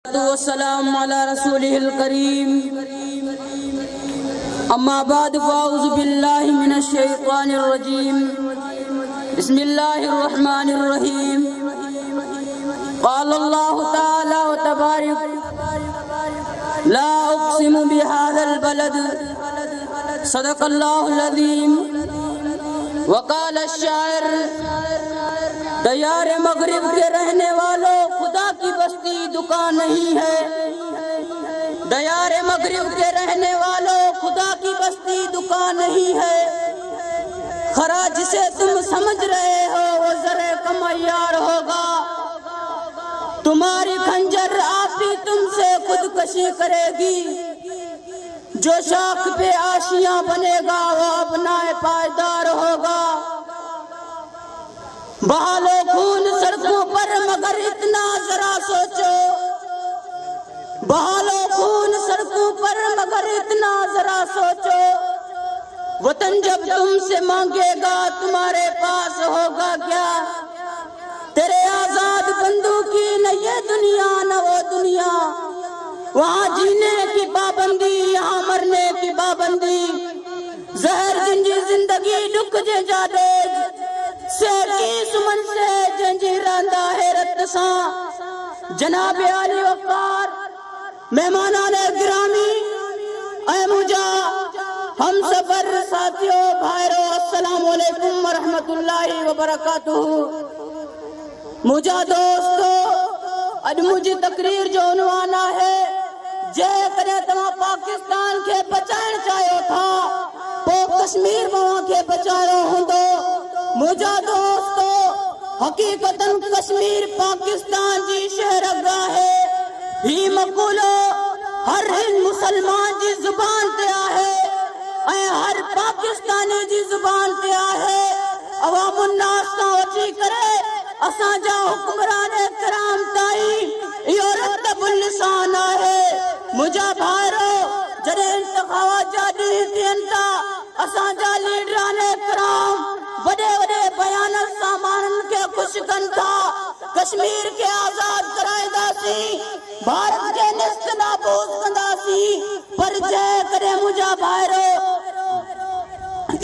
वस्सलाम अला रसूलिहिल करीम। अम्मा बाद फ़अऊज़ु बिल्लाहि मिनश शैतानिर रजीम। बिस्मिल्लाहिर रहमानिर रहीम। क़ाल अल्लाहु तआला व तबारक ला उक़्सिमु बिहाज़ल बलद सदक़ल्लाहुल अज़ीम। व क़ाल अश-शाइर, दयारे मगरिब के रहने वालों, खुदा की बस्ती दुकान नहीं है। दयारे मगरिब के रहने वालों, खुदा की बस्ती दुकान नहीं है। खरा जिसे तुम समझ रहे हो वो ज़रे कम अय्यार होगा। तुम्हारी खंजर आप ही तुमसे खुदकशी करेगी। जो शाख पे आशियां बनेगा वो अपनाए पायदार होगा। बहा लो खून सड़कों पर मगर इतना जरा सोचो। बहा लो खून सड़कों पर मगर इतना जरा सोचो। वतन जब तुमसे मांगेगा तुम्हारे पास होगा क्या। तेरे आजाद बंदूकी न ये दुनिया न वो दुनिया। वहाँ जीने की पाबंदी, यहाँ मरने की पाबंदी। जहर जिंजी जिंदगी दुख जे जादे शेर की सुमन से जंजीरांदा हैरत सा। जनाब आली वक़ार, मेहमानाने गिरामी, ऐ मुजा हम सफर साथियों भाइयों, अस्सलामु अलैकुम व रहमतुल्लाहि व बरकातुहू। मुजा दोस्तों, अज मुझी तकरीर जो उन्वान है, जे करे तमा पाकिस्तान के बचाइण चाहियो था पो कश्मीर मां के बचायो हुंदो। मुझा दोस्तों, हकीकतन कश्मीर पाकिस्तान जी शहरगाह है। ही मक़ूलो हर हिंद मुसलमान जी जुबान ते आहे ऐं हर पाकिस्तानी जी जुबान ते आहे। अवामुन नास सां वठी करे असांजा हुक्मरान कराम ताईं इहो रतबुल लिसान आहे। मुंहिंजा भाइरो, जॾहिं इंतख़ाबात जा ॾींहं थियनि था, असांजा लीडरान कराम वॾे वॾे बयाननि सां माण्हुनि खे ख़ुशि कनि था। कश्मीर खे आज़ाद कराईंदासीं, भारत खे निस्त नाबूद कंदासीं। पर जेकॾहिं मुंहिंजा भाइरो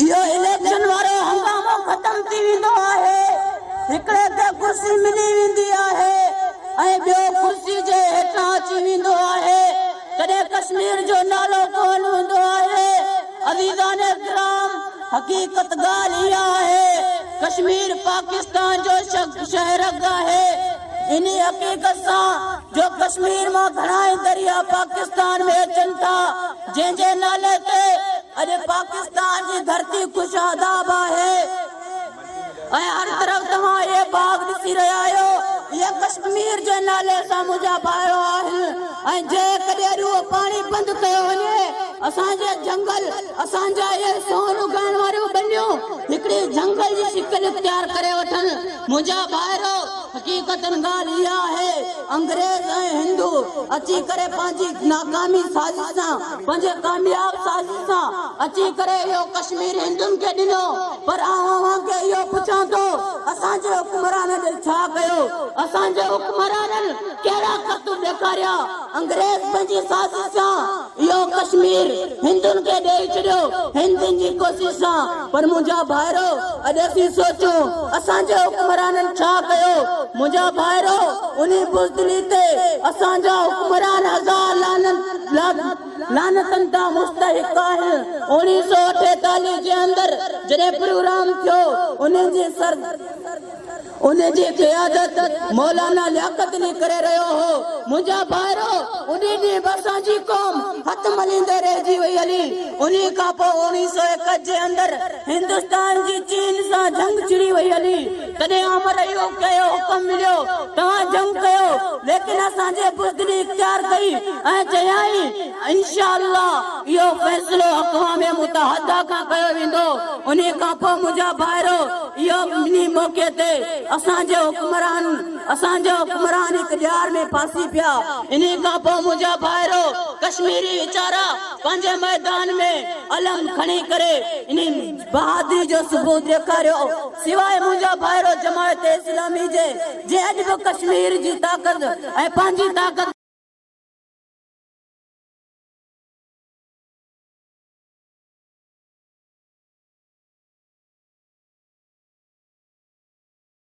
इहो इलेक्शन वारो हंगामो ख़त्म थी वेंदो आहे, हिकिड़े खे कुर्सी मिली वेंदी आहे ऐं ॿियो कुर्सी जे हेठां अची वेंदो आहे, तॾहिं कश्मीर जो नालो कोन हूंदो आहे। अज़ीज़ाने किराम, हकीकत ॻाल्हि इहा आहे, कश्मीर पाकिस्तान जो शहरगाह है। इन्ही हकीकत सां जो कश्मीर मां घणाई दरिया पाकिस्तान में अचनि था, जंहिंजे नाले ते अॼु पाकिस्तान जी धरती खुशआदाब आहे। ऐं हर तरफ़ तव्हां ये बाग ॾिसी रहिया आहियो, ये कश्मीर जे नाले सां मुंहिंजा भाइरो आहिनि। ऐं जेकॾहिं उहो पाणी बंदि कयो वञे, असांजे जंगल, असांजा ये सोन उगाइण वारियूं ॿनियूं हिकिड़ी जंगल जी शिकिल इख्तियार करे वठनि। मुंहिंजा भाइरो, हकीकतन ॻाल्हि इहा आहे, अंग्रेज ऐं हिंदू अची करे पंहिंजी नाकामी साज़िश सां, पंहिंजे कामयाब साज़िश सां अची करे इहो कश्मीर हिंदुनि खे ॾिनो। पर अव्हां खे इहो पुछां थो, असांजे हुक्मराननि छा कयो? असांजे हुक्मराननि कहिड़ा ख़त ॾेखारिया? अंग्रेज पंहिंजी साज़िश सां इहो कश्मीर हिंदुनि खे ॾेई छॾियो, हिंदुनि जी कोशिश सां। पर मुंहिंजा भाइरो, अॼु असीं सोचूं असांजे हुक्मराननि छा कयो? मुंहिंजा भाइरो, उन बुज़दिली ते असांजा हुक्मरान हज़ार लानतनि तां मुस्तहिक़ आहिनि। 1948 जे अंदरि जॾहिं प्रोग्राम थियो, उन जी क़यादत मौलाना लियाकत अली करे रहियो हो। मुंहिंजा भाइरो, उन ॾींहुं बि असांजी क़ौम हथ मलींदे रहिजी वई हली। उन खां पोइ 1961 जे अंदरि हिंदुस्तान जी चीन सां जंग छिड़ी वई हली। तॾहिं अमर इहो कयो, हुकुम मिलियो, तव्हां जंग कयो, लेकिन असांजे बुज़दिली इख्तियार कई ऐं चयाई इंशाअल्लाह इहो फ़ैसिलो अक़वाम मुतहदा खां कयो वेंदो। उन खां पोइ मुंहिंजा भाइरो, इहो इन मौक़े ते असांजे हुक्मरान हिकु ॾियार में फांसी पिया। इन खां पोइ मुंहिंजा भाइरो, कश्मीरी वीचारा पंहिंजे मैदान में अलम खणी करे इन बहादुरी जो सबूत ॾेखारियो। सिवाय मुंहिंजा भाइरो जमायत इस्लामी जे अॼु बि कश्मीर जी ताक़त ऐं पंहिंजी ताक़त